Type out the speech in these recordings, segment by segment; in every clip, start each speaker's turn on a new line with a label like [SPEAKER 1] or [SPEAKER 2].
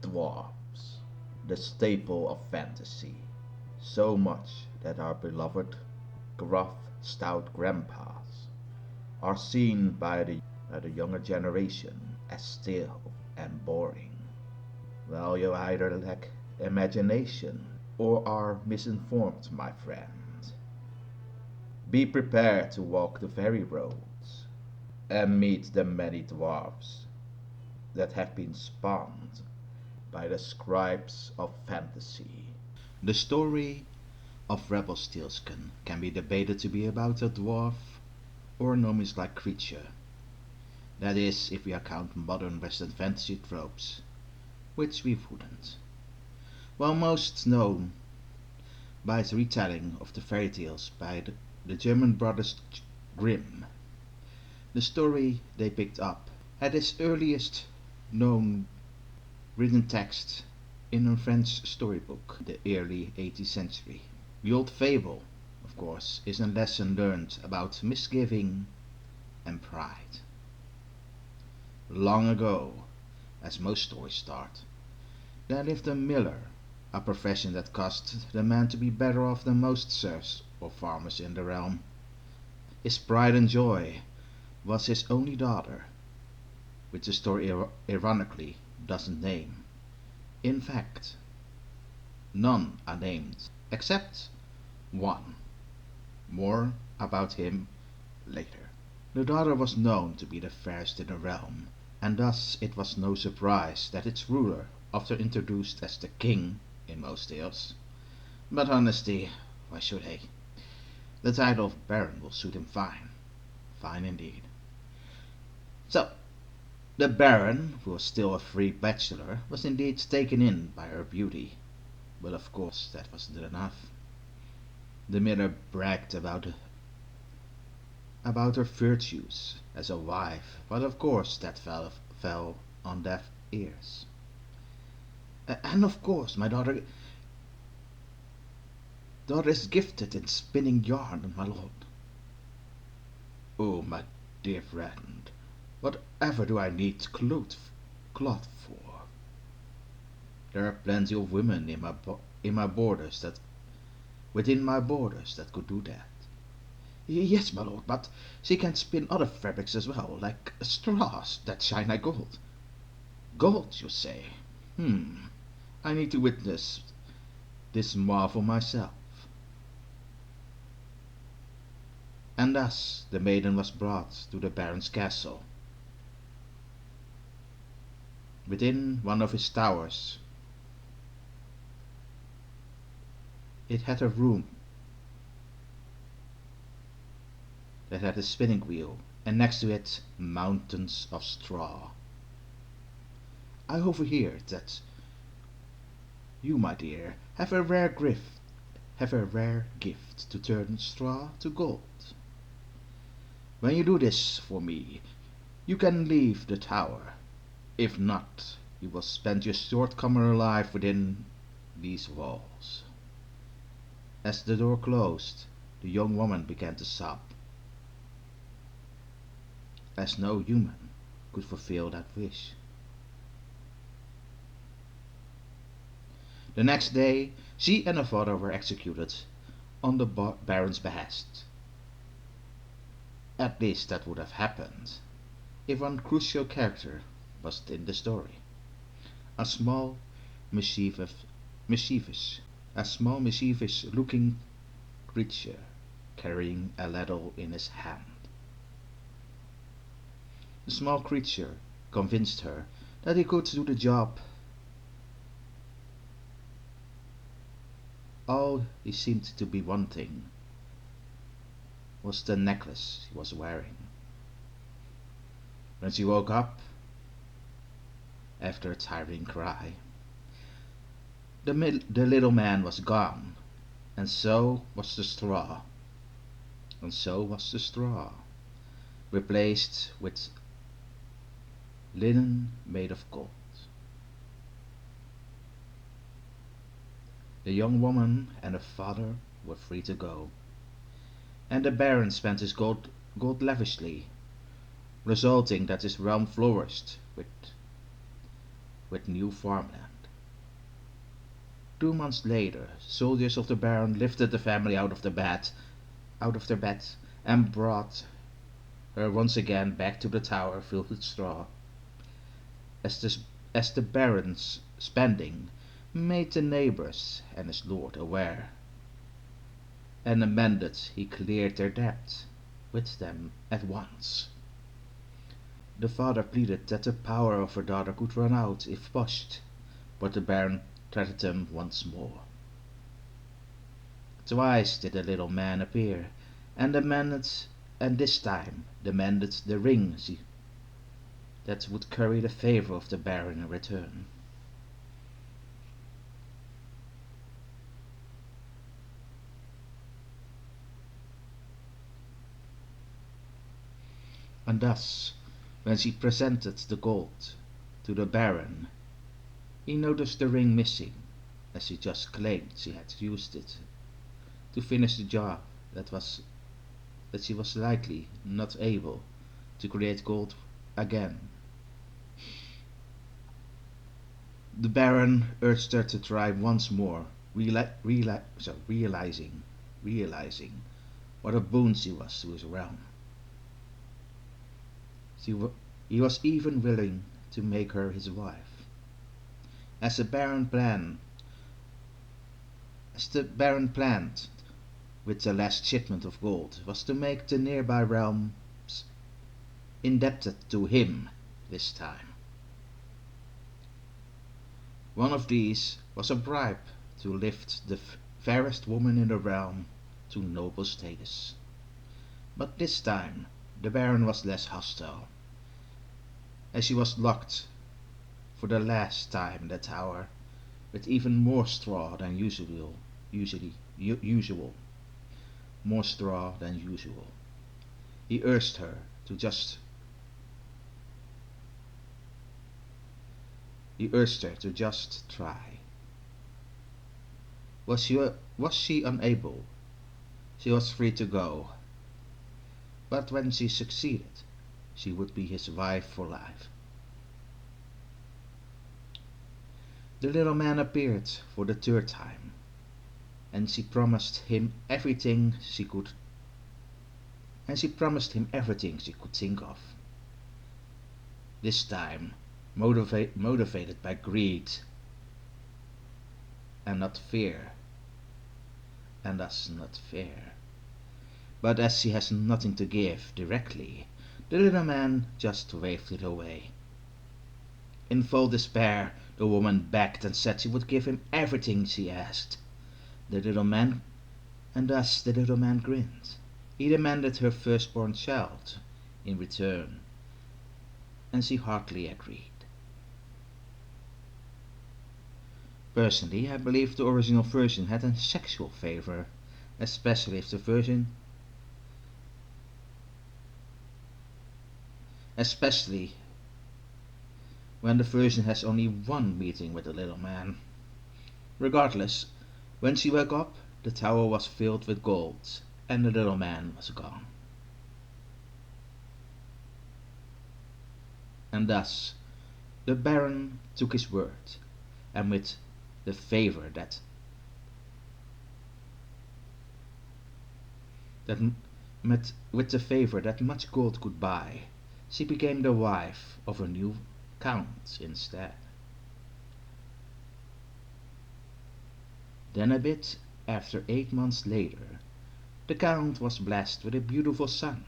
[SPEAKER 1] Dwarves, the staple of fantasy, so much that our beloved, gruff, stout grandpas are seen by the younger generation as stale and boring. Well, you either lack imagination or are misinformed, my friend. Be prepared to walk the fairy roads and meet the many dwarfs that have been spawned by the scribes of fantasy. The story of Rumpelstiltskin can be debated to be about a dwarf or a gnomish-like creature. That is, if we account modern Western fantasy tropes, which we wouldn't. While most known by its retelling of the fairy tales by the German brothers Grimm, the story they picked up had its earliest known written text in a French storybook in the early 18th century. The old fable, of course, is a lesson learned about misgiving and pride. Long ago, as most stories start, there lived a miller, a profession that caused the man to be better off than most serfs or farmers in the realm. His pride and joy was his only daughter, which the story ironically doesn't name. In fact, none are named, except one. More about him later. The daughter was known to be the fairest in the realm, and thus it was no surprise that its ruler, often introduced as the king in most tales. But honestly, why should he? The title of baron will suit him fine. Fine indeed. So, the baron, who was still a free bachelor, was indeed taken in by her beauty. But of course that wasn't enough. The miller bragged about her virtues as a wife, but of course that fell on deaf ears. And of course my daughter is gifted in spinning yarn, my lord. Oh, my dear friend, whatever do I need cloth for? There are plenty of women in my borders that within my borders that could do that. Yes, my lord, but she can spin other fabrics as well, like straws that shine like gold. Gold, you say? I need to witness this marvel myself. And thus the maiden was brought to the baron's castle. Within one of his towers, it had a room that had a spinning wheel, and next to it mountains of straw. I overhear that you, my dear, have a rare gift to turn straw to gold. When you do this for me, you can leave the tower. If not, you will spend your short-comer life within these walls. As the door closed, the young woman began to sob, as no human could fulfill that wish. The next day, she and her father were executed on the baron's behest. At least that would have happened if one crucial character was in the story. A small, mischievous looking creature carrying a ladle in his hand. The small creature convinced her that he could do the job. All he seemed to be wanting was the necklace he was wearing. When she woke up, after a tiring cry, the little man was gone, and so was the straw. And so was the straw, replaced with linen made of gold. The young woman and her father were free to go, and the baron spent his gold lavishly, resulting that his realm flourished with new farmland. 2 months later, soldiers of the Baron lifted the family out of their bed, and brought her once again back to the tower filled with straw. As the Baron's spending made the neighbors and his lord aware, and amended he cleared their debt with them at once. The father pleaded that the power of her daughter could run out if pushed, but the Baron threatened them once more. Twice did the little man appear, and this time demanded the ring that would curry the favor of the Baron in return. And thus, when she presented the gold to the Baron, he noticed the ring missing, as she just claimed she had used it to finish the job that she was likely not able to create gold again. The Baron urged her to try once more, realizing what a boon she was to his realm. He was even willing to make her his wife. As the Baron planned with the last shipment of gold was to make the nearby realms indebted to him this time. One of these was a bribe to lift the fairest woman in the realm to noble status. But this time the Baron was less hostile, as she was locked for the last time in the tower with even more straw than usual. More straw than usual. He urged her to just try. Was she unable? She was free to go. But when she succeeded, she would be his wife for life. The little man appeared for the third time, and she promised him everything she could think of. This time, motivated by greed and not fear, and thus not fair. But as she has nothing to give directly, the little man just waved it away. In full despair, the woman begged and said she would give him everything she asked. The little man grinned. He demanded her firstborn child in return, and she heartily agreed. Personally, I believe the original version had a sexual favor, especially when the version has only one meeting with the little man. Regardless, when she woke up, the tower was filled with gold, and the little man was gone. And thus, the Baron took his word, and with the favor that much gold could buy, she became the wife of a new count instead. Then a bit after 8 months later, the count was blessed with a beautiful son.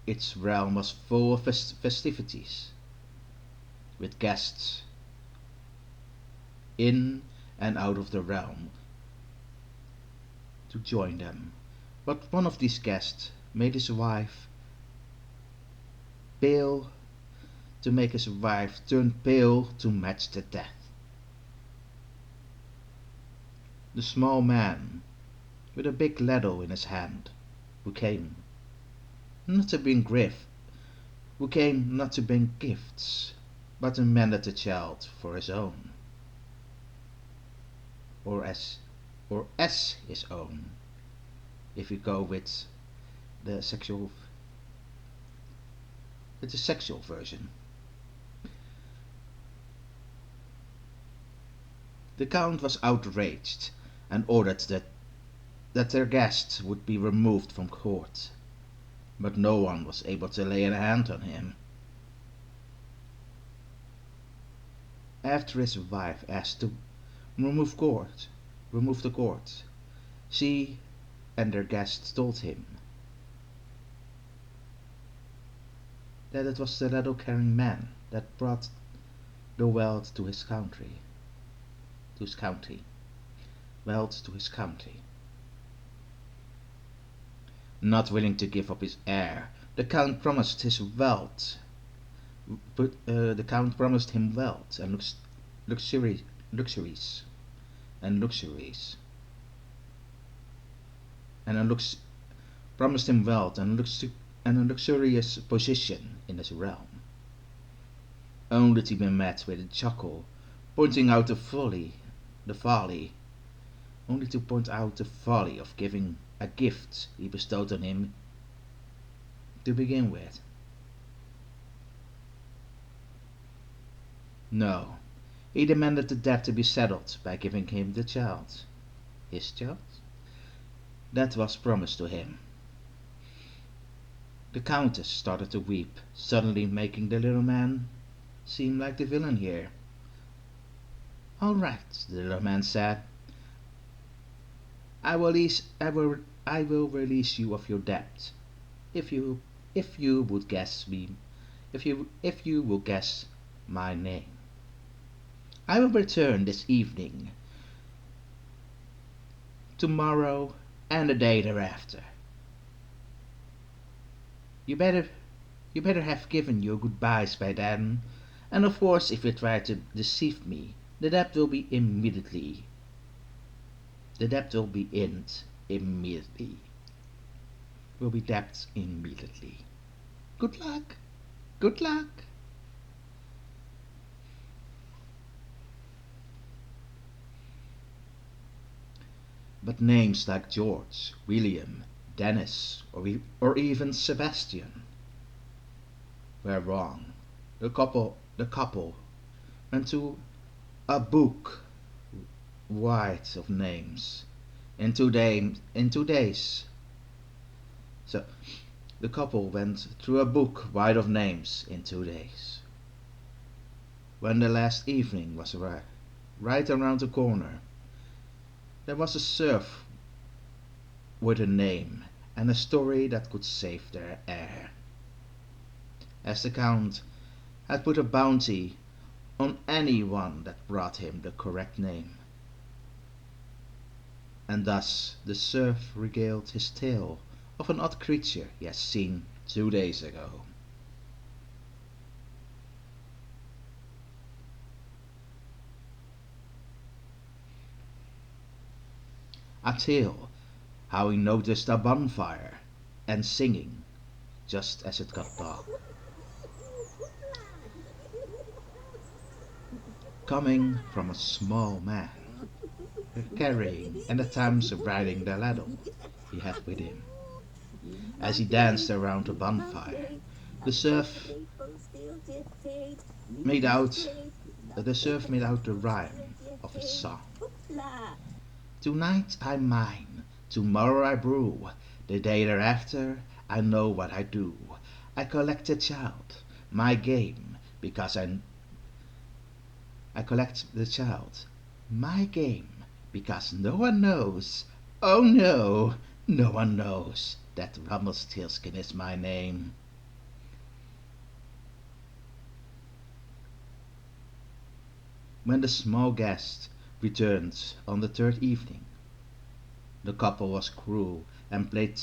[SPEAKER 1] Its realm was full of festivities, with guests in and out of the realm to join them. But one of these guests made his wife pale to make his wife turn pale to match the death. The small man with a big ladle in his hand, who came not to bring gifts, but demanded the child for his own, or as his own, if we go with the sexual It's a sexual version. The Count was outraged and ordered that their guest would be removed from court, but no one was able to lay a hand on him. After his wife asked to remove the court, she and their guest told him that it was the ladle-carrying man that brought the wealth to his county. Wealth to his county. Not willing to give up his heir, the Count promised him wealth and luxuries, and luxuries, and a lux- promised him wealth and a luxurious position in his realm, only to be met with a chuckle, pointing out only to point out the folly of giving a gift he bestowed on him to begin with. No, he demanded the debt to be settled by giving him the child. His child? That was promised to him. The Countess started to weep, suddenly making the little man seem like the villain here. "All right," the little man said. I will release you of your debt, if you would guess me, if you will guess my name. I will return this evening, tomorrow, and the day thereafter. You better have given your goodbyes by then, and of course if you try to deceive me, the debt will be in immediately. Will be debt immediately. Good luck. Good luck. But names like George, William, Dennis, or even Sebastian were wrong. The couple went to a book wide of names in 2 days. So the couple went through a book wide of names in 2 days. When the last evening was right around the corner, there was a serf with a name and a story that could save their heir. As the Count had put a bounty on anyone that brought him the correct name. And thus the serf regaled his tale of an odd creature he had seen 2 days ago. A tale how he noticed a bonfire and singing just as it got dark. Coming from a small man, carrying and at times riding the ladle he had with him. As he danced around the bonfire, the serf made out the rhyme of his song. Tonight I'm mine, tomorrow I brew, the day thereafter I know what I do. I collect a child, my game, because I collect the child, my game, because no one knows, oh no, no one knows that Rumpelstiltskin is my name. When the small guest returned on the third evening, the couple was cruel and played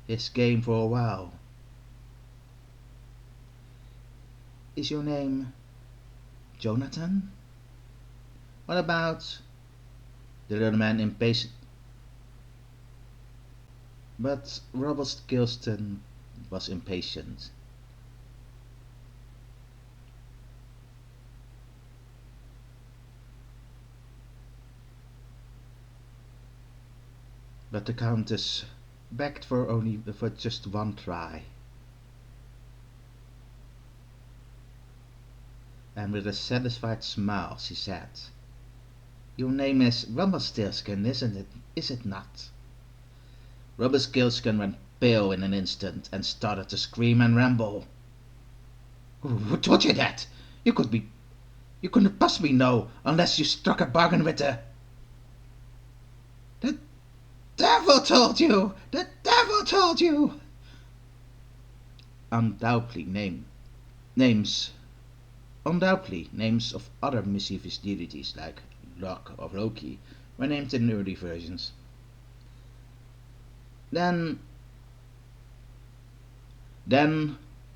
[SPEAKER 1] his game for a while. Is your name Jonathan? What about the little man impatient? But Rumpelstiltskin was impatient. But the Countess begged for just one try.
[SPEAKER 2] and with a satisfied smile she said, "Your name is Rumpelstiltskin, isn't it? Is it not?" Rumpelstiltskin went pale in an instant and started to scream and ramble. "Who told you that? You couldn't possibly know unless you struck a bargain with the devil told you! The devil told you!" Undoubtedly names of other mischievous deities like Lok or Loki were named in early versions. Then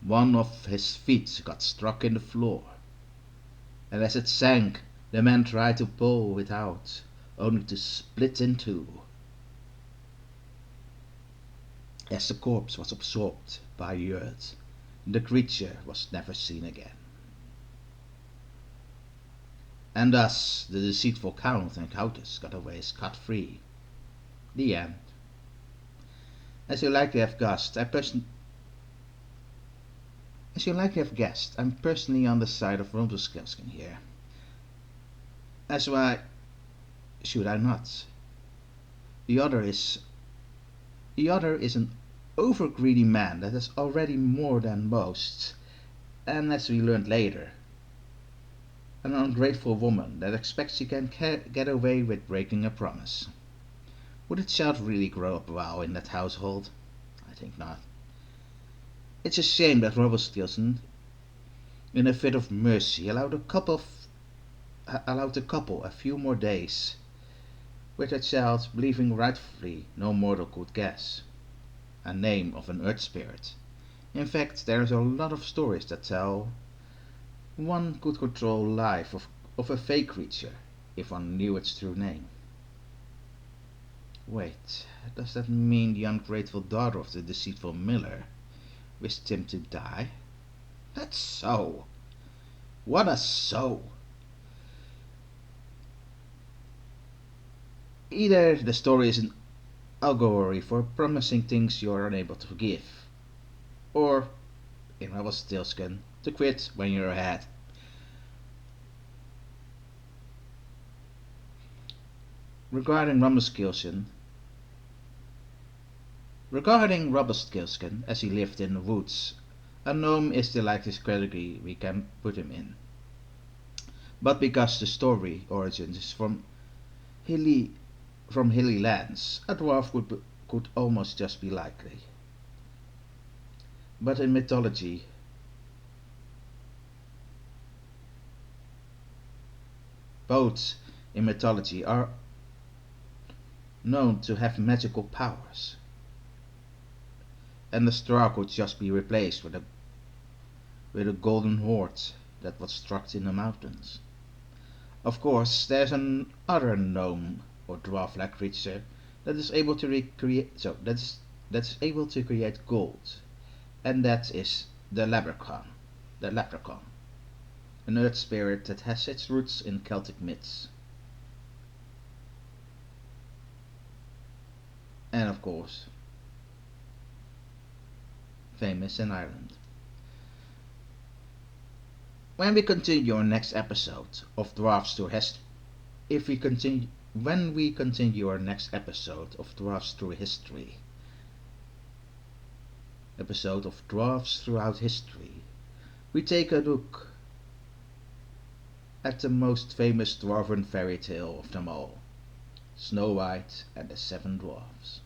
[SPEAKER 2] one of his feet got struck in the floor, and as it sank, the man tried to pull it out, only to split in two, as the corpse was absorbed by the earth. The creature was never seen again. And thus the deceitful count and countess got away scot-free. The end. As you likely have guessed, I'm personally on the side of Rumpelstiltskin here. As why should I not? The other is an over-greedy man that has already more than most, and as we learned later, an ungrateful woman that expects she can get away with breaking a promise. Would a child really grow up well in that household? I think not. It's a shame that Rumpelstiltskin, in a fit of mercy, allowed the couple a few more days with a child, believing rightfully no mortal could guess a name of an earth spirit. In fact, there's a lot of stories that tell one could control life of a fake creature if one knew its true name. Wait, does that mean the ungrateful daughter of the deceitful miller wished him to die? That's so. What a so. Either the story is an allegory for promising things you are unable to give, or, in Rumpelstiltskin, to quit when you're ahead. Regarding Rumpelstiltskin, as he lived in the woods, a gnome is the likeliest category we can put him in. But because the story origins is from hilly lands, a dwarf could almost just be likely. But in mythology, boats are known to have magical powers, and the straw could just be replaced with a golden hoard that was struck in the mountains. Of course, there's another gnome or dwarf-like creature that is able to that's able to create gold, and that is the leprechaun, an earth spirit that has its roots in Celtic myths. And of course, famous in Ireland. When we continue our next episode of Dwarves Through History, when we continue our next episode of Dwarves Through History, episode of Dwarves Throughout History, we take a look at the most famous dwarven fairy tale of them all, Snow White and the Seven Dwarfs.